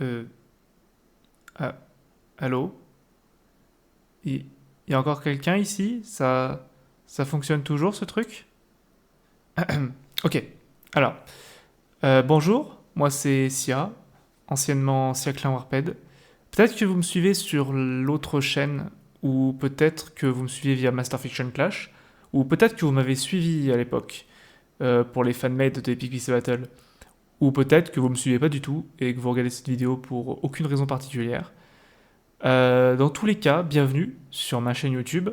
Euh... Ah, allô? Il y a encore quelqu'un ici? Ça fonctionne toujours ce truc? Ok, alors, bonjour, moi c'est Sia, anciennement Siaclin Warped. Peut-être que vous me suivez sur l'autre chaîne, ou peut-être que vous me suivez via Master Fiction Clash, ou peut-être que vous m'avez suivi à l'époque pour les fanmades de Epic Beast Battle, ou peut-être que vous me suivez pas du tout et que vous regardez cette vidéo pour aucune raison particulière. Dans tous les cas, bienvenue sur ma chaîne YouTube,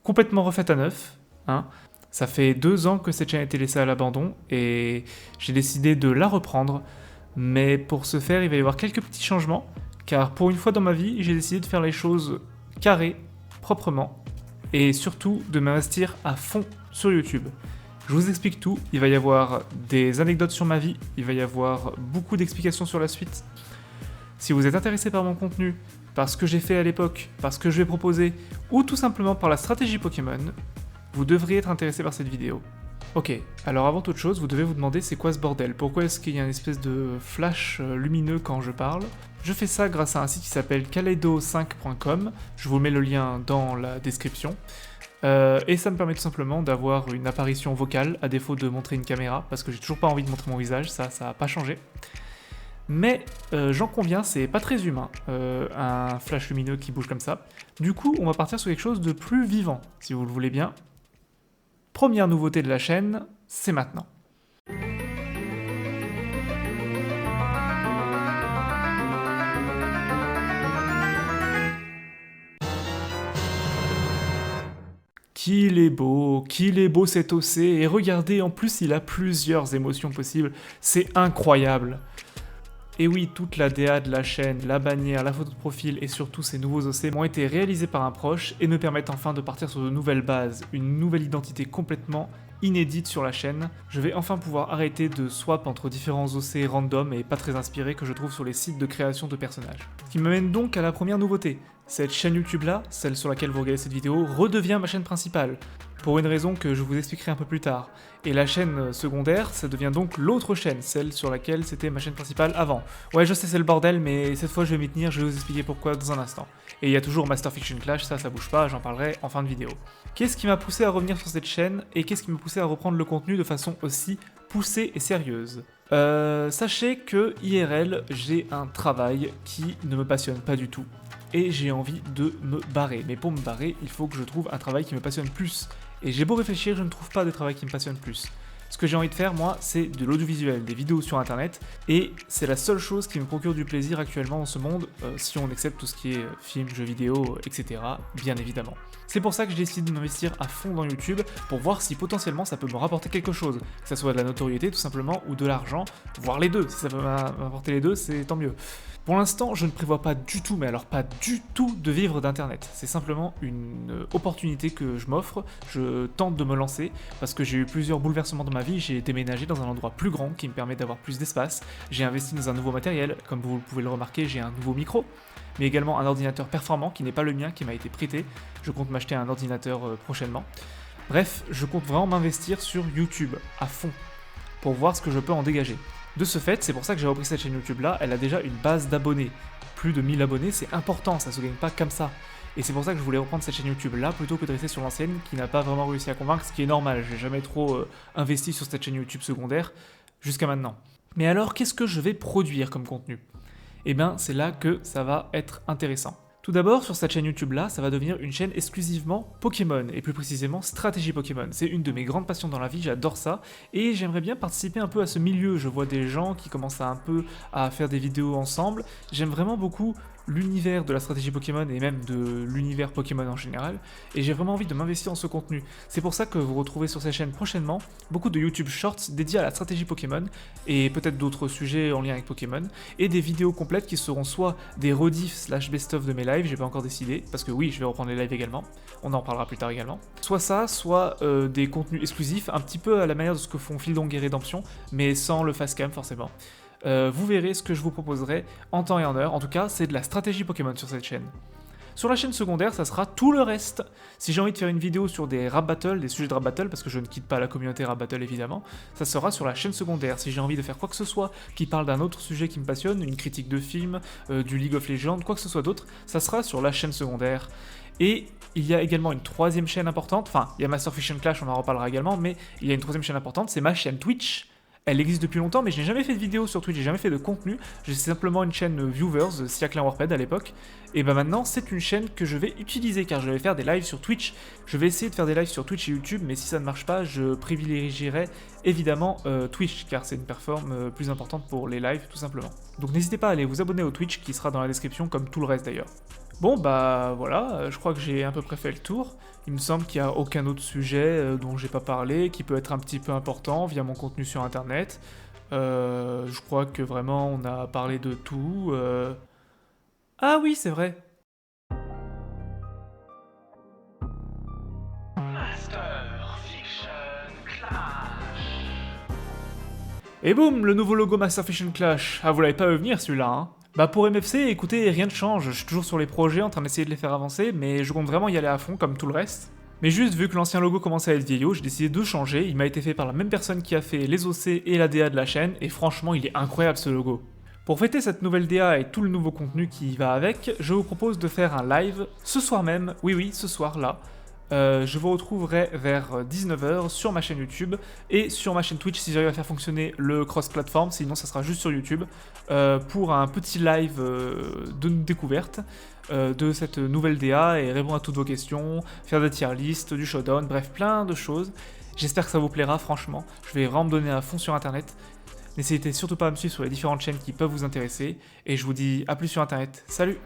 complètement refaite à neuf. Hein. Ça fait 2 ans que cette chaîne a été laissée à l'abandon et j'ai décidé de la reprendre. Mais pour ce faire, il va y avoir quelques petits changements, car pour une fois dans ma vie, j'ai décidé de faire les choses carrées, proprement, et surtout de m'investir à fond sur YouTube. Je vous explique tout, il va y avoir des anecdotes sur ma vie, il va y avoir beaucoup d'explications sur la suite. Si vous êtes intéressé par mon contenu, par ce que j'ai fait à l'époque, par ce que je vais proposer, ou tout simplement par la stratégie Pokémon, vous devriez être intéressé par cette vidéo. Ok, alors avant toute chose, vous devez vous demander c'est quoi ce bordel? Pourquoi est-ce qu'il y a une espèce de flash lumineux quand je parle? Je fais ça grâce à un site qui s'appelle kaleido5.com, je vous mets le lien dans la description. Et ça me permet tout simplement d'avoir une apparition vocale, à défaut de montrer une caméra, parce que j'ai toujours pas envie de montrer mon visage, ça a pas changé. Mais j'en conviens, c'est pas très humain, un flash lumineux qui bouge comme ça. Du coup, on va partir sur quelque chose de plus vivant, si vous le voulez bien. Première nouveauté de la chaîne, c'est maintenant. Qu'il est beau cet OC, et regardez, en plus il a plusieurs émotions possibles, c'est incroyable. Et oui, toute la DA de la chaîne, la bannière, la photo de profil et surtout ces nouveaux OC m'ont été réalisés par un proche et me permettent enfin de partir sur de nouvelles bases, une nouvelle identité complètement inédite sur la chaîne. Je vais enfin pouvoir arrêter de swap entre différents OC random et pas très inspirés que je trouve sur les sites de création de personnages. Ce qui me mène donc à la première nouveauté. Cette chaîne YouTube là, celle sur laquelle vous regardez cette vidéo, redevient ma chaîne principale, pour une raison que je vous expliquerai un peu plus tard. Et la chaîne secondaire, ça devient donc l'autre chaîne, celle sur laquelle c'était ma chaîne principale avant. Ouais, je sais, c'est le bordel, mais cette fois je vais m'y tenir, je vais vous expliquer pourquoi dans un instant. Et il y a toujours Master Fiction Clash, ça bouge pas, j'en parlerai en fin de vidéo. Qu'est-ce qui m'a poussé à revenir sur cette chaîne, et qu'est-ce qui m'a poussé à reprendre le contenu de façon aussi poussée et sérieuse? Sachez que IRL, j'ai un travail qui ne me passionne pas du tout. Et j'ai envie de me barrer. Mais pour me barrer, il faut que je trouve un travail qui me passionne plus. Et j'ai beau réfléchir, je ne trouve pas de travail qui me passionne plus. Ce que j'ai envie de faire, moi, c'est de l'audiovisuel, des vidéos sur internet, et c'est la seule chose qui me procure du plaisir actuellement dans ce monde, si on accepte tout ce qui est film, jeux vidéo, etc., bien évidemment. C'est pour ça que j'ai décidé de m'investir à fond dans YouTube, pour voir si potentiellement ça peut me rapporter quelque chose, que ça soit de la notoriété tout simplement, ou de l'argent, voire les deux. Si ça peut m'apporter les deux, c'est tant mieux. Pour l'instant, je ne prévois pas du tout, mais alors pas du tout, de vivre d'internet. C'est simplement une opportunité que je m'offre, je tente de me lancer, parce que j'ai eu plusieurs bouleversements dans ma vie, j'ai déménagé dans un endroit plus grand qui me permet d'avoir plus d'espace, j'ai investi dans un nouveau matériel, comme vous pouvez le remarquer, j'ai un nouveau micro, mais également un ordinateur performant qui n'est pas le mien, qui m'a été prêté, je compte m'acheter un ordinateur prochainement. Bref, je compte vraiment m'investir sur YouTube, à fond, pour voir ce que je peux en dégager. De ce fait, c'est pour ça que j'ai repris cette chaîne YouTube là, elle a déjà une base d'abonnés. Plus de 1000 abonnés, c'est important, ça se gagne pas comme ça. Et c'est pour ça que je voulais reprendre cette chaîne YouTube là, plutôt que de rester sur l'ancienne, qui n'a pas vraiment réussi à convaincre, ce qui est normal, j'ai jamais trop investi sur cette chaîne YouTube secondaire, jusqu'à maintenant. Mais alors, qu'est-ce que je vais produire comme contenu? Eh bien, c'est là que ça va être intéressant. Tout d'abord, sur cette chaîne YouTube là, ça va devenir une chaîne exclusivement Pokémon, et plus précisément stratégie Pokémon. C'est une de mes grandes passions dans la vie, j'adore ça, et j'aimerais bien participer un peu à ce milieu. Je vois des gens qui commencent un peu à faire des vidéos ensemble, j'aime vraiment beaucoup l'univers de la stratégie Pokémon et même de l'univers Pokémon en général, et j'ai vraiment envie de m'investir dans ce contenu. C'est pour ça que vous retrouvez sur cette chaîne prochainement beaucoup de YouTube Shorts dédiés à la stratégie Pokémon, et peut-être d'autres sujets en lien avec Pokémon, et des vidéos complètes qui seront soit des rediffs slash best-of de mes lives, j'ai pas encore décidé, parce que oui, je vais reprendre les lives également, on en parlera plus tard également, soit ça, soit des contenus exclusifs, un petit peu à la manière de ce que font Fildong et Redemption, mais sans le fast-cam forcément. Vous verrez ce que je vous proposerai en temps et en heure. En tout cas, c'est de la stratégie Pokémon sur cette chaîne. Sur la chaîne secondaire, ça sera tout le reste. Si j'ai envie de faire une vidéo sur des rap battles, des sujets de rap battle, parce que je ne quitte pas la communauté rap battle évidemment, ça sera sur la chaîne secondaire. Si j'ai envie de faire quoi que ce soit qui parle d'un autre sujet qui me passionne, une critique de film, du League of Legends, quoi que ce soit d'autre, ça sera sur la chaîne secondaire. Et il y a également une troisième chaîne importante, enfin il y a Master Fiction Clash, on en reparlera également, mais il y a une troisième chaîne importante, c'est ma chaîne Twitch. Elle existe depuis longtemps, mais je n'ai jamais fait de vidéo sur Twitch, j'ai jamais fait de contenu. J'ai simplement une chaîne Viewers, Siaclin Warped à l'époque. Et bah maintenant, c'est une chaîne que je vais utiliser car je vais faire des lives sur Twitch. Je vais essayer de faire des lives sur Twitch et YouTube, mais si ça ne marche pas, je privilégierai évidemment Twitch car c'est une plateforme plus importante pour les lives tout simplement. Donc n'hésitez pas à aller vous abonner au Twitch qui sera dans la description comme tout le reste d'ailleurs. Bon bah voilà, je crois que j'ai à peu près fait le tour. Il me semble qu'il n'y a aucun autre sujet dont j'ai pas parlé, qui peut être un petit peu important via mon contenu sur internet. Je crois que vraiment on a parlé de tout. Ah oui, c'est vrai. Master Fiction Clash. Et boum, le nouveau logo Master Fiction Clash. Ah, vous l'avez pas vu venir celui-là, hein. Bah pour MFC, écoutez, rien ne change, je suis toujours sur les projets en train d'essayer de les faire avancer, mais je compte vraiment y aller à fond comme tout le reste. Mais juste vu que l'ancien logo commençait à être vieillot, j'ai décidé de changer, il m'a été fait par la même personne qui a fait les OC et la DA de la chaîne, et franchement il est incroyable ce logo. Pour fêter cette nouvelle DA et tout le nouveau contenu qui y va avec, je vous propose de faire un live ce soir même, oui ce soir là. Je vous retrouverai vers 19h sur ma chaîne YouTube et sur ma chaîne Twitch si j'arrive à faire fonctionner le cross-platform, sinon ça sera juste sur YouTube pour un petit live de découverte de cette nouvelle DA et répondre à toutes vos questions, faire des tier lists, du showdown, bref plein de choses. J'espère que ça vous plaira franchement, je vais vraiment me donner à fond sur internet. N'hésitez surtout pas à me suivre sur les différentes chaînes qui peuvent vous intéresser et je vous dis à plus sur internet, salut!